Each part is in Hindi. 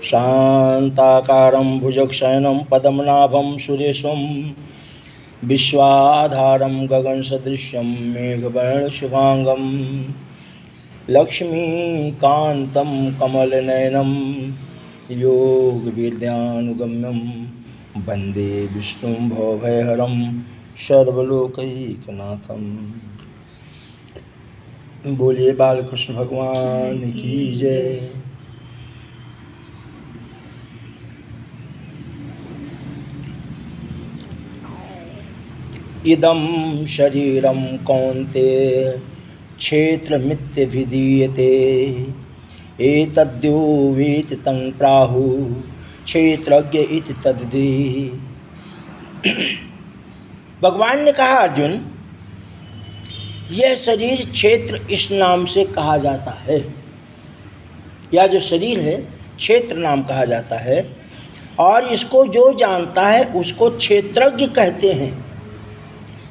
शांताकारं भुजगशयनं पद्मनाभं सुरेशं विश्वाधारं गगनसदृशं मेघवर्णशुभांगं लक्ष्मीकान्तं कमलनयनं योगविद्यानुगम्यं वन्दे विष्णुं भवभयहरं सर्वलोकैकनाथं। बोलिए बालकृष्ण भगवान की जय। इदं शरीरं कौन्तेय क्षेत्रमित्यभिधीयते एतद्यो वेति तं प्राहुः क्षेत्रज्ञ इति तद्विधि। भगवान ने कहा, अर्जुन, यह शरीर क्षेत्र इस नाम से कहा जाता है। यह जो शरीर है क्षेत्र नाम कहा जाता है, और इसको जो जानता है उसको क्षेत्रज्ञ कहते हैं।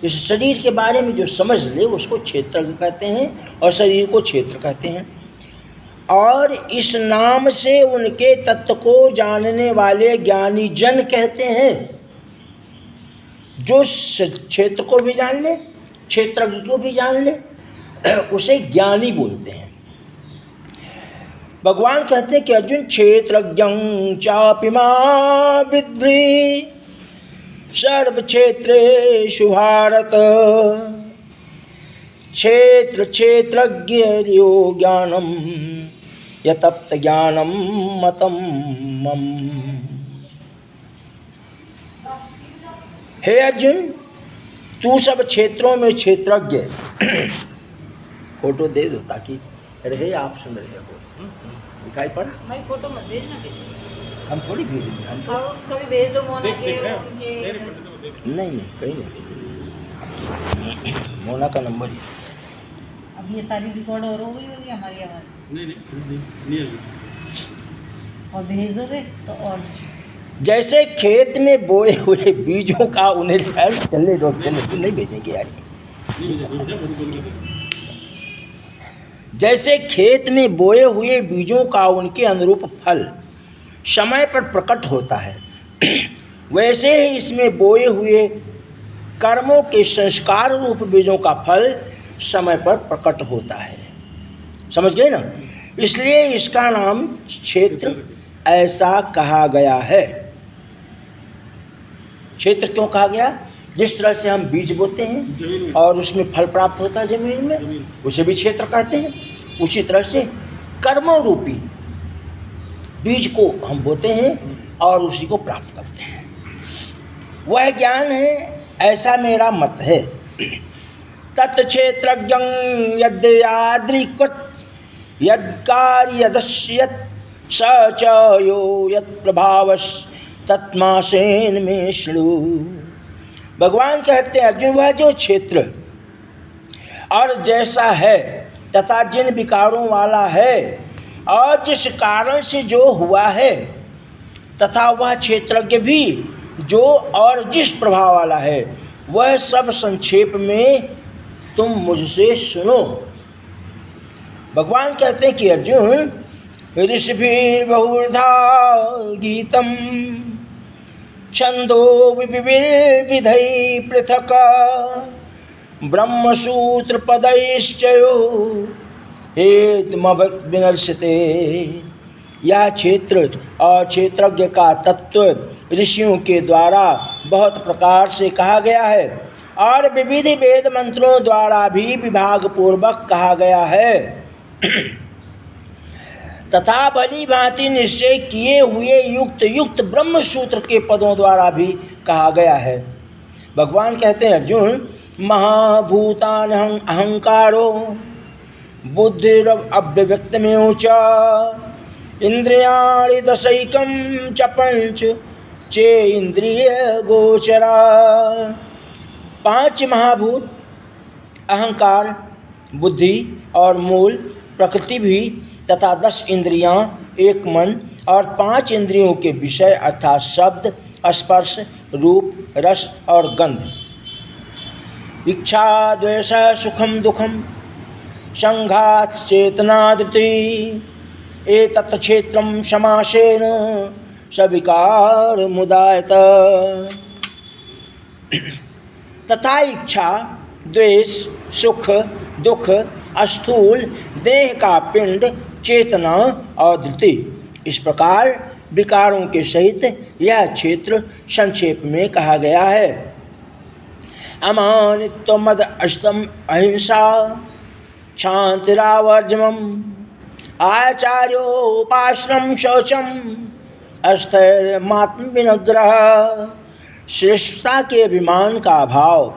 इस शरीर के बारे में जो समझ ले उसको क्षेत्रज्ञ कहते हैं, और शरीर को क्षेत्र कहते हैं। और इस नाम से उनके तत्व को जानने वाले ज्ञानी जन कहते हैं। जो क्षेत्र को भी जान ले, क्षेत्रज्ञ को भी जान ले, उसे ज्ञानी बोलते हैं। भगवान कहते हैं कि अर्जुन, क्षेत्रज्ञं चापि मां विद्धि सर्व क्षेत्रेषु भारत क्षेत्र क्षेत्रज्ञ यो ज्ञानम यतप्त ज्ञानम मतम मम। हे अर्जुन, तू सब क्षेत्रों में क्षेत्रज्ञ। फोटो दे दो ताकि रहे, आप सुन रहे हो। दिखाई पड़ा? भाई फोटो मत भेजना किसी को। हम थोड़ी भेजेंगे, हम तो कभी भेज दो मोना के उनके। नहीं कहीं नहीं भेजेंगे। मोना का नंबर ही। अब ये सारी रिकॉर्ड और हो गई होगी हमारी आवाज़? नहीं और भेज दोगे तो और। जैसे खेत में बोए हुए बीजों का उन्हें चलने दो, नहीं भेजेंगे यार। जैसे खेत में बोए हुए बीजों का उनके अनुरूप फल समय पर प्रकट होता है, वैसे ही इसमें बोए हुए कर्मों के संस्कार रूप बीजों का फल समय पर प्रकट होता है। समझ गए ना? इसलिए इसका नाम क्षेत्र ऐसा कहा गया है। क्षेत्र क्यों कहा गया? जिस तरह से हम बीज बोते हैं और उसमें फल प्राप्त होता है जमीन में, उसे भी क्षेत्र कहते हैं। उसी तरह से कर्मों रूपी बीज को हम बोते हैं और उसी को प्राप्त करते हैं। वह ज्ञान है, ऐसा मेरा मत है। तत्क्षेत्रज्ञं यद्याद्रिकृत यद्कार्य यदस्यत् स च यो यत्प्रभावस् तत्मासेन में शृणु। भगवान कहते हैं, अर्जुन, वह जो क्षेत्र और जैसा है तथा जिन विकारों वाला है और जिस कारण से जो हुआ है, तथा वह क्षेत्रज्ञ भी जो और जिस प्रभाव वाला है, वह सब संक्षेप में तुम मुझसे सुनो। भगवान कहते हैं कि अर्जुन, ऋषिभिर्बहुधा गीतम छंदो विविधै पृथक ब्रह्मसूत्र पदैश्चयो हेतुमविनश्यते। यह क्षेत्र और क्षेत्रज्ञ का तत्व ऋषियों के द्वारा बहुत प्रकार से कहा गया है और विविध वेद मंत्रों द्वारा भी विभाग पूर्वक कहा गया है तथा भली भांति निश्चय किए हुए युक्त युक्त ब्रह्म सूत्र के पदों द्वारा भी कहा गया है। भगवान कहते हैं, अर्जुन, महाभूतान अहंकारो बुद्धिर अव्यक्तमेव च इंद्रियाणि दशैकं च पंच चे इंद्रिय गोचरा। पांच महाभूत अहंकार, बुद्धि और मूल प्रकृति भी तथा 10 इंद्रियां, एक मन और 5 इंद्रियों के विषय अर्थात शब्द, स्पर्श, रूप, रस और गंध। इच्छा, द्वेष, सुखम दुखम, संघात, चेतना, धृति, एतत् क्षेत्रं समासेन सविकार मुदायत। तथा इच्छा, द्वेष, सुख, दुख, स्थूल देह का पिंड, चेतना और धृति, इस प्रकार विकारों के सहित यह क्षेत्र संक्षेप में कहा गया है। अमानित्व, मद, अष्टम, अहिंसा, क्षांतिरावर्जमम, आचार्योपाश्रम, शौचम, अस्थैर्यमात्म विनग्रह, श्रेष्ठता के अभिमान का अभाव,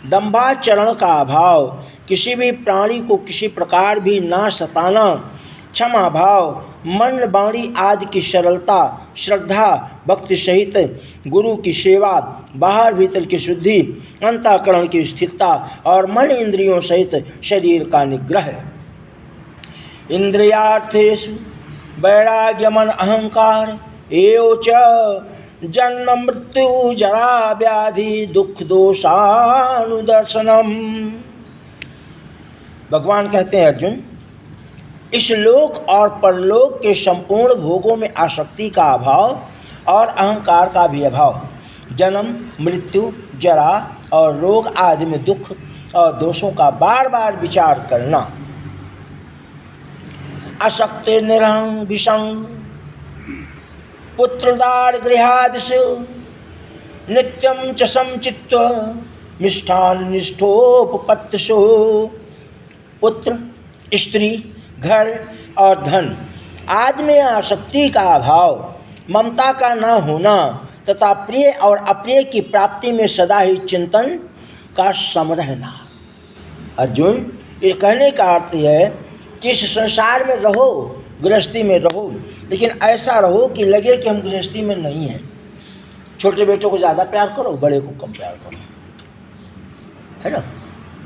दंभाचरण का अभाव, किसी भी प्राणी को किसी प्रकार भी ना सताना, क्षमा भाव, मन वाणी आदि की सरलता, श्रद्धा भक्ति सहित गुरु की सेवा, बाहर भीतर की शुद्धि, अंतःकरण की स्थिरता और मन इंद्रियों सहित शरीर का निग्रह। इंद्रियार्थेषु वैराग्यमन अहंकार एवच जन्म मृत्यु जरा व्याधि दुख दोषानुदर्शनम। भगवान कहते हैं अर्जुन, इस लोक और परलोक के संपूर्ण भोगों में आसक्ति का अभाव और अहंकार का भी अभाव, जन्म मृत्यु जरा और रोग आदि में दुख और दोषों का बार बार विचार करना, असक्ति निरहं विसंग पुत्रदार गृहादिषु नित्यं च समचित्व मिष्ठान निष्ठोपपत्तिषु। पुत्र, स्त्री, घर और धन आदि में आसक्ति का अभाव, ममता का न होना तथा प्रिय और अप्रिय की प्राप्ति में सदा ही चिंतन का सम रहना। अर्जुन, ये कहने का अर्थ है कि इस संसार में रहो, गृहस्थी में रहो, लेकिन ऐसा रहो कि लगे कि हम गृहस्थी में नहीं हैं। छोटे बेटों को ज़्यादा प्यार करो, बड़े को कम प्यार करो, है ना।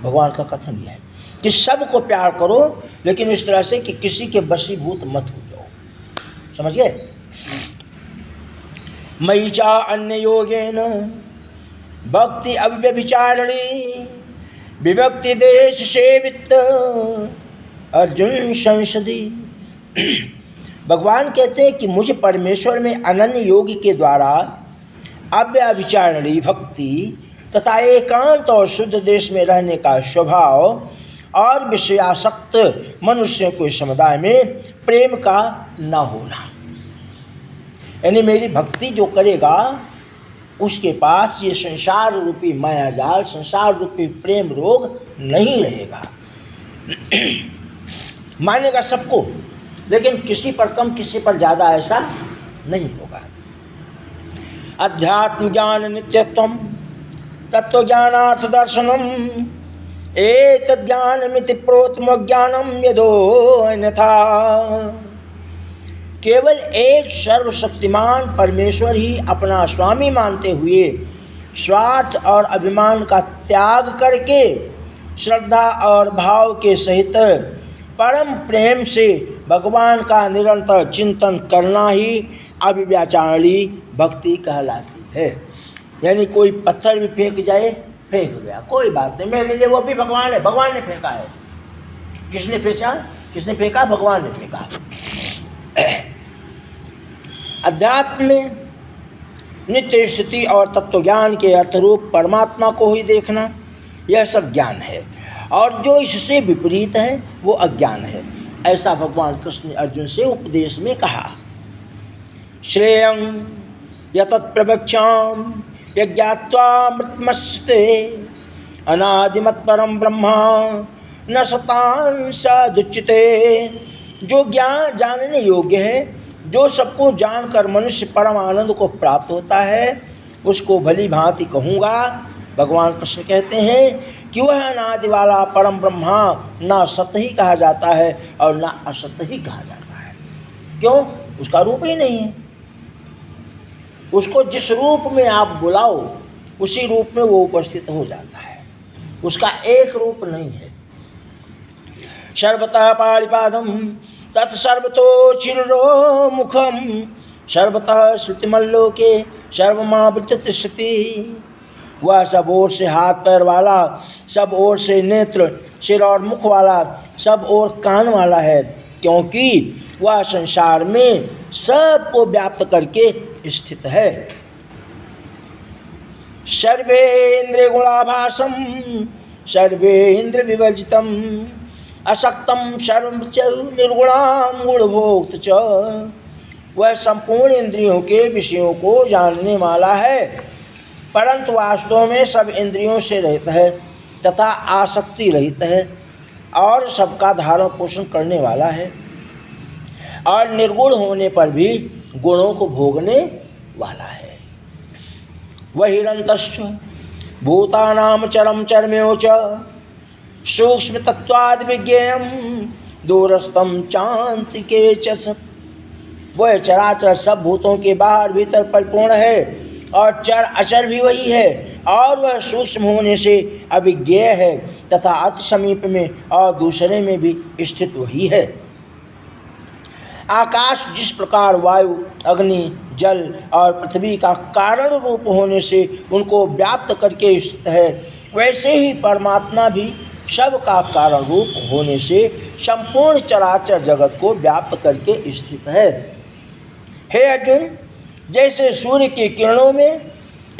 भगवान का कथन यह है कि सबको प्यार करो, लेकिन इस तरह से कि किसी के वशीभूत मत हो जाओ। समझ गए। मयि चा अन्य योगेन भक्ति अव्यभिचारिणी विभक्ति देश सेवित अर्जुन संसदी। भगवान कहते हैं कि मुझ परमेश्वर में अनन्य योगी के द्वारा अव्यभिचारिणी भक्ति तथा एकांत और शुद्ध देश में रहने का स्वभाव और विषयासक्त मनुष्यों के समुदाय में प्रेम का न होना, यानी मेरी भक्ति जो करेगा उसके पास ये संसार रूपी मायाजाल, संसार रूपी प्रेम रोग नहीं रहेगा। मानेगा सबको, लेकिन किसी पर कम किसी पर ज़्यादा ऐसा नहीं होगा। अध्यात्म ज्ञान नित्यत्वम तत्व ज्ञानार्थ दर्शनम एतद् ज्ञानमिति प्रोत्तम ज्ञानम यदो अन्यथा। केवल एक सर्वशक्तिमान परमेश्वर ही अपना स्वामी मानते हुए स्वार्थ और अभिमान का त्याग करके श्रद्धा और भाव के सहित परम प्रेम से भगवान का निरंतर चिंतन करना ही अव्यभिचारिणी भक्ति कहलाती है। यानी कोई पत्थर भी फेंक जाए, फेंक गया, कोई बात नहीं, मेरे लिए वो भी भगवान है, भगवान ने फेंका है। किसने फेंका? किसने फेंका? भगवान ने फेंका। अध्यात्म में नित्य स्थिति और तत्वज्ञान के अर्थरूप परमात्मा को ही देखना, यह सब ज्ञान है, और जो इससे विपरीत है वो अज्ञान है। ऐसा भगवान कृष्ण ने अर्जुन से उपदेश में कहा। श्रेयं यतत् प्रवक्ष्याम यज्ञात्वा मृतमस्ते अनादिमत् परम ब्रह्मा न शतान् सदुच्यते। जो ज्ञान जानने योग्य है, जो सबको जानकर मनुष्य परम आनंद को प्राप्त होता है, उसको भली भांति कहूँगा। भगवान कृष्ण कहते हैं कि वह अनादि वाला परम ब्रह्मा ना सत ही कहा जाता है और ना असत ही कहा जाता है। क्यों? उसका रूप ही नहीं है। उसको जिस रूप में आप बुलाओ उसी रूप में वो उपस्थित हो जाता है, उसका एक रूप नहीं है। सर्वतः पाणिपादम तत्सर्वतो चिरो मुखम सर्वतः श्रुतिमल्लोके सर्वमावृत्य तिष्ठति। वह सब ओर से हाथ पैर वाला, सब ओर से नेत्र, सिर और मुख वाला, सब ओर कान वाला है, क्योंकि वह संसार में सबको व्याप्त करके स्थित है। सर्वेन्द्रियगुणाभासम सर्वेन्द्र विवर्जितम असक्तम सर्व च निर्गुणाम गुणभोक्त च। वह संपूर्ण इंद्रियों के विषयों को जानने वाला है, परंतु वास्तव में सब इंद्रियों से रहित है तथा आसक्ति रहित है और सबका धारण पोषण करने वाला है, और निर्गुण होने पर भी गुणों को भोगने वाला है। वहिरन्तश्च भूतानां चरम चरम्यो च सूक्ष्म तत्वाद् विज्ञेयं दूरस्थं चान्तिके च सत्। वह चराचर सब भूतों के बाहर भीतर परिपूर्ण है और चर अचर भी वही है, और वह सूक्ष्म होने से अविज्ञेय है तथा अति समीप में और दूसरे में भी स्थित वही है। आकाश जिस प्रकार वायु, अग्नि, जल और पृथ्वी का कारण रूप होने से उनको व्याप्त करके स्थित है, वैसे ही परमात्मा भी सब का कारण रूप होने से संपूर्ण चराचर जगत को व्याप्त करके स्थित है। हे अर्जुन, जैसे सूर्य की किरणों में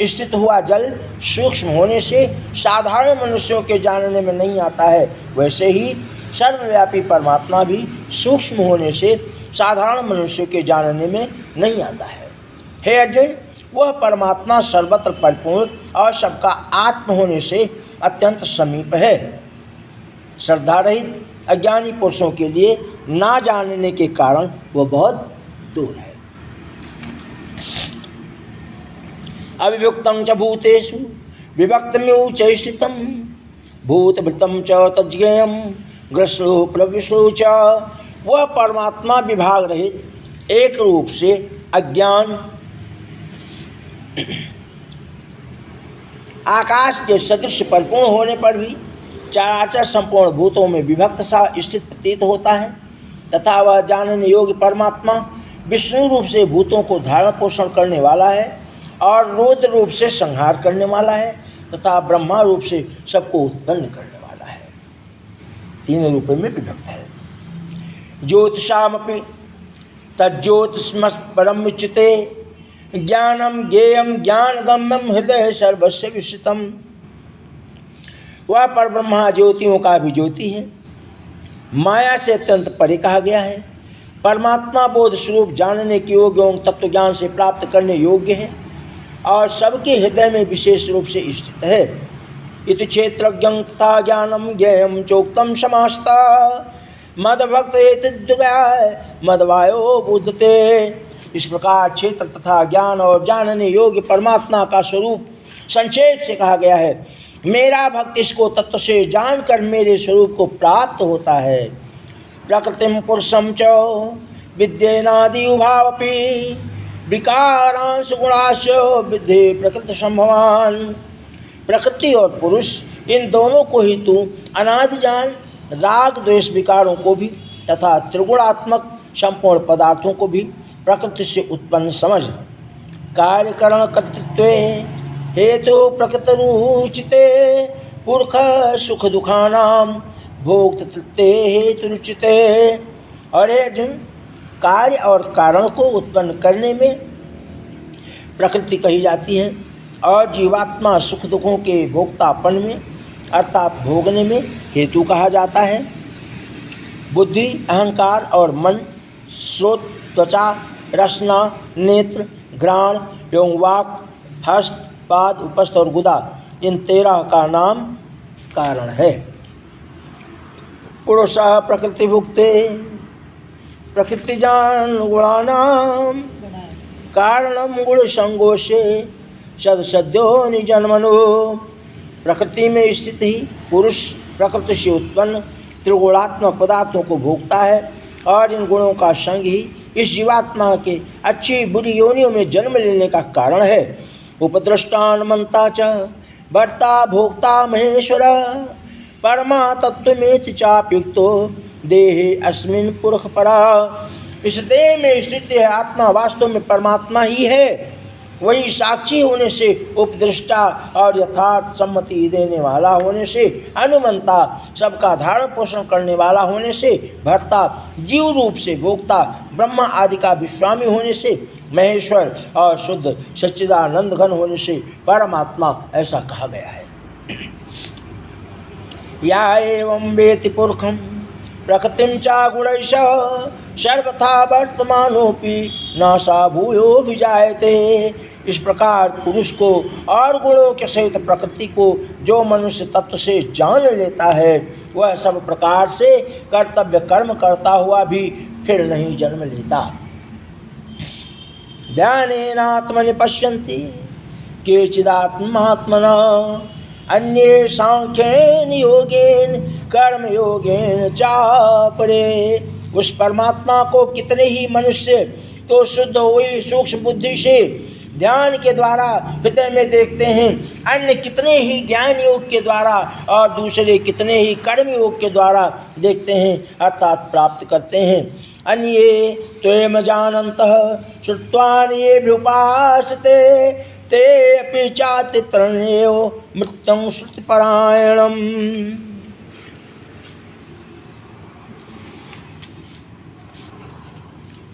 स्थित हुआ जल सूक्ष्म होने से साधारण मनुष्यों के जानने में नहीं आता है, वैसे ही सर्वव्यापी परमात्मा भी सूक्ष्म होने से साधारण मनुष्यों के जानने में नहीं आता है। हे अर्जुन, वह परमात्मा सर्वत्र परिपूर्ण और सबका आत्म होने से अत्यंत समीप है। श्रद्धा रहित अज्ञानी पुरुषों के लिए ना जानने के कारण वह बहुत दूर है। अविभुक्तं च भूतेषु विभक्तमेव च स्थितं भूतभृतं च तज्ज्ञेयं ग्रसो प्रविशो च। वह परमात्मा विभाग रहित एक रूप से अज्ञान आकाश के सदृश परिपूर्ण होने पर भी चराचर संपूर्ण भूतों में विभक्त सा स्थित प्रतीत होता है, तथा वह जानने योग्य परमात्मा विष्णु रूप से भूतों को धारण पोषण करने वाला है और रुद्र रूप से संहार करने वाला है तथा ब्रह्मा रूप से सबको उत्पन्न करने वाला है। तीन रूपों में विभक्त है। ज्योतिषामपि तज्ज्योतिष्मस् परम उच्यते ज्ञानम ज्ञेयम ज्ञानगम्यम हृदय सर्वस्य विश्रुतम। वह परब्रह्मा ज्योतियों का भी ज्योति है, माया से अत्यंत परे कहा गया है, परमात्मा बोध स्वरूप जानने के योग्य एवं तत्व ज्ञान से प्राप्त करने योग्य है और सबके हृदय में विशेष रूप से स्थित है। इति क्षेत्रज्ञं तथा ज्ञानम ज्ञेयम चोक्तम समास्ता मदभक्त मदवायो बुद्धते। इस प्रकार क्षेत्र तथा ज्ञान और जानने योग्य परमात्मा का स्वरूप संक्षेप से कहा गया है। मेरा भक्त इसको तत्व से जानकर मेरे स्वरूप को प्राप्त होता है। प्रकृतिम पुरुषम च विद्येनादि उभावपि विकारांश गुणाश विद्धि प्रकृति संभवान। प्रकृति और पुरुष इन दोनों को ही तू अनादि जान, राग द्वेष विकारों को भी तथा त्रिगुणात्मक संपूर्ण पदार्थों को भी प्रकृति से उत्पन्न समझ। कार्यकरण कर्तृत्व हेतु प्रकृतिरुचिते पुरख सुख दुखानाम भोक्तृत्वे हेतु रुचिते। और अर्जुन, कार्य और कारण को उत्पन्न करने में प्रकृति कही जाती है और जीवात्मा सुख दुखों के भोक्तापन में अर्थात भोगने में हेतु कहा जाता है। बुद्धि, अहंकार और मन, श्रोत, त्वचा, रसना, नेत्र, घ्राण एवं वाक, हस्त, पाद, उपस्थ और गुदा, इन 13 का नाम कारण है। पुरुषः प्रकृति भुक्ते प्रकृतिजान गुणानाम कारणम गुण संगोषे सदसद्यो निजन्मनो। प्रकृति में स्थित ही पुरुष प्रकृति से उत्पन्न त्रिगुणात्मक पदार्थों को भोगता है और इन गुणों का संग ही इस जीवात्मा के अच्छी बुरी योनियों में जन्म लेने का कारण है। उपद्रष्टान मंता च भर्ता भोक्ता महेश्वर परमा तत्वमेति चाप्युक्तो देहे अस्मिन् पुरुष परा। इस देह में स्थित है आत्मा वास्तव में परमात्मा ही है। वही साक्षी होने से उपदृष्टा और यथार्थ सम्मति देने वाला होने से अनुमंता, सबका धारण पोषण करने वाला होने से भर्ता, जीव रूप से भोक्ता, ब्रह्मा आदि का विश्वामी होने से महेश्वर और शुद्ध सच्चिदानंद घन होने से परमात्मा ऐसा कहा गया है। या एवं वेति पुरखम प्रकृतिम चा गुणैश सर्वथा वर्तमानोपि नासा भूयो विजायते। इस प्रकार पुरुष को और गुणों के सहित प्रकृति को जो मनुष्य तत्व से जान लेता है वह सब प्रकार से कर्तव्य कर्म करता हुआ भी फिर नहीं जन्म लेता। ध्यानेनात्मनि पश्यन्ति केचिदात्मात्मना अन्ये सांख्येन योगेन कर्म योगेन चापरे। उस परमात्मा को कितने ही मनुष्य तो शुद्ध हुई सूक्ष्म बुद्धि से ध्यान के द्वारा हृदय में देखते हैं, अन्य कितने ही ज्ञान योग के द्वारा और दूसरे कितने ही कर्म योग के द्वारा देखते हैं अर्थात प्राप्त करते हैं। अन्ये त्वेम जानन्तः श्रुत्वान्येभ्युपासते ते अपि चाति तरणेयो मृत्युं श्रुतिपरायणम्।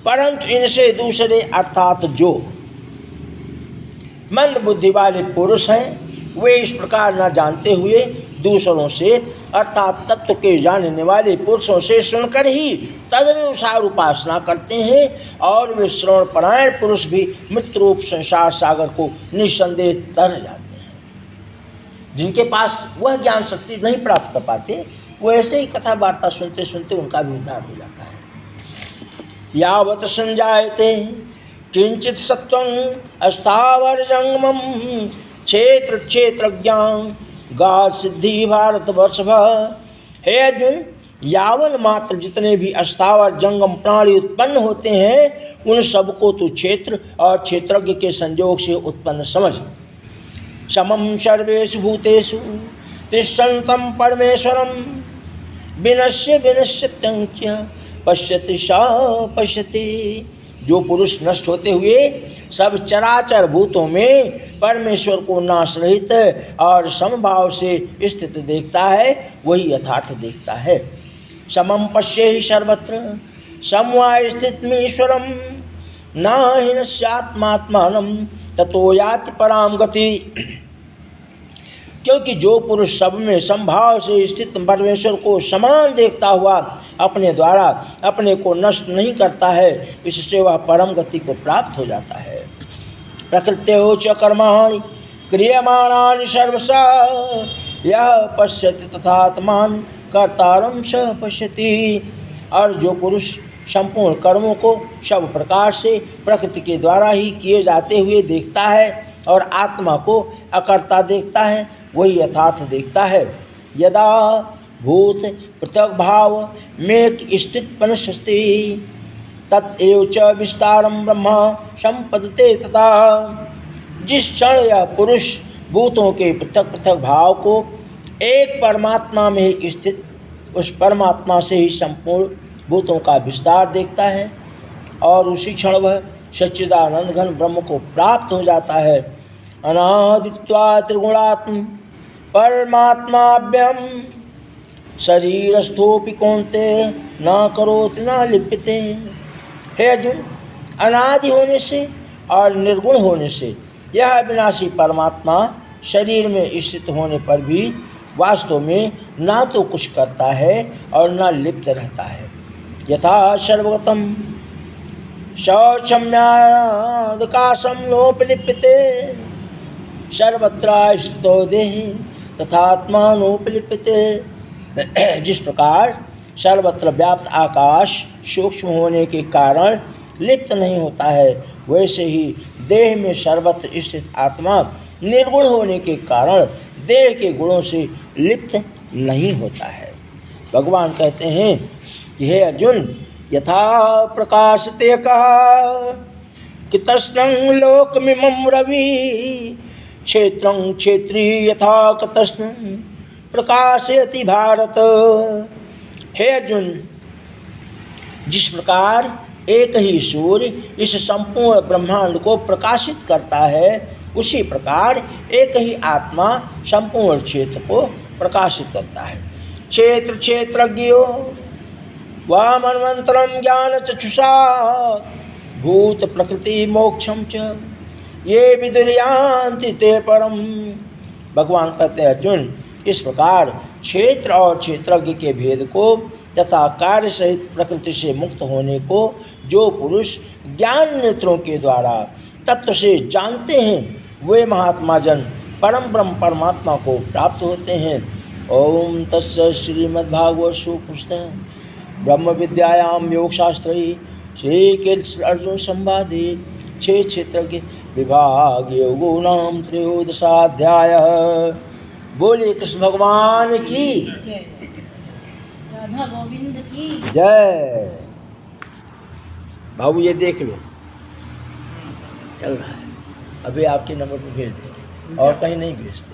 परंतु इनसे दूसरे अर्थात जो मंद बुद्धि वाले पुरुष हैं वे इस प्रकार न जानते हुए दूसरों से अर्थात तत्व के जानने वाले पुरुषों से सुनकर ही तदनुसार उपासना करते हैं और वे श्रवण परायण पुरुष भी मृत्यु रूप संसार सागर को निस्संदेह तर जाते हैं। जिनके पास वह ज्ञान शक्ति नहीं प्राप्त कर पाते वो ऐसे ही कथा वार्ता सुनते सुनते उनका भी उद्धार हो जाता है। यावत् संजायते किंचित सत्वं अस्थावर जंगमम क्षेत्र क्षेत्रज्ञान गा सिद्धि भारतवर्ष। हे अर्जुन, यावन मात्र जितने भी अस्थावर जंगम प्राणी उत्पन्न होते हैं उन सबको तू क्षेत्र और क्षेत्रज्ञ के संयोग से उत्पन्न समझ। समम सर्वेषु भूतेषु तिष्ठन्तं परमेश्वरं विनश्य विनश्यत्यं च पश्यति सा पश्यति। जो पुरुष नष्ट होते हुए सब चराचर भूतों में परमेश्वर को नाश रहित और समभाव से स्थित देखता है वही यथार्थ देखता है। समम पश्येहि सर्वत्र समवाय स्थितमीश्वरम न हिनस्यात्मात्मानं ततो याति पराम गति। क्योंकि जो पुरुष सब में संभाव से स्थित परमेश्वर को समान देखता हुआ अपने द्वारा अपने को नष्ट नहीं करता है इससे वह परम गति को प्राप्त हो जाता है। प्रकृत्यो च कर्माणि क्रियमाणानि सर्वशः यः पश्यति तथात्मान कर्तारं स पश्यति। और जो पुरुष संपूर्ण कर्मों को सब प्रकार से प्रकृति के द्वारा ही किए जाते हुए देखता है और आत्मा को अकर्ता देखता है वही यथार्थ देखता है। यदा भूत पृथक भाव में स्थित पनश्यति तत्एव च विस्तारम ब्रह्म संपदते तथा। जिस क्षण यह पुरुष भूतों के पृथक पृथक भाव को एक परमात्मा में स्थित उस परमात्मा से ही संपूर्ण भूतों का विस्तार देखता है और उसी क्षण वह सच्चिदानंद घन ब्रह्म को प्राप्त हो जाता है। अनादित्वा त्रिगुणात्म परमात्माभ्यम शरीरस्थोपि कौन्ते न करोति न लिप्यते। हे अर्जुन, अनादि होने से और निर्गुण होने से यह अविनाशी परमात्मा शरीर में स्थित होने पर भी वास्तव में ना तो कुछ करता है और न लिप्त रहता है। यथा सर्वगतम शौचम्यादकाशं नोपलिप्यते सर्वत्र स्थितो देहि तथात्मानोपलिप्यते। जिस प्रकार सर्वत्र व्याप्त आकाश सूक्ष्म होने के कारण लिप्त नहीं होता है वैसे ही देह में सर्वत्र स्थित आत्मा निर्गुण होने के कारण देह के गुणों से लिप्त नहीं होता है। भगवान कहते हैं कि हे अर्जुन, यथा प्रकाशते कहा कि तस्नं लोकमिमं रवि क्षेत्रं क्षेत्री यथा कतस्नं प्रकाशयति भारत। हे अर्जुन, जिस प्रकार एक ही सूर्य इस संपूर्ण ब्रह्मांड को प्रकाशित करता है, उसी प्रकार एक ही आत्मा संपूर्ण क्षेत्र को प्रकाशित करता है। क्षेत्र क्षेत्रज्ञो वामन्वंतरम ज्ञान चक्षुषा भूत प्रकृति मोक्षम च ये विदुर्यान्ति ते परम। भगवान कहते हैं अर्जुन, इस प्रकार क्षेत्र और क्षेत्रज्ञ के भेद को तथा कार्य सहित प्रकृति से मुक्त होने को जो पुरुष ज्ञान नेत्रों के द्वारा तत्व से जानते हैं, वे महात्मा जन परम ब्रह्म परमात्मा को प्राप्त होते हैं। ओम तस्य श्रीमद्भागवत सुपुस्तक ब्रह्म विद्यायाम योगशास्त्रे श्री कृष्ण अर्जुन संवादे छे क्षेत्रज्ञ विभाग योगो नाम त्रयोदशाध्याय। बोले कृष्ण भगवान की जय। राधा गोविंद की जय। बाबू ये देख लो, चल रहा है, अभी आपके नंबर पर भेज देंगे और कहीं नहीं भेजते।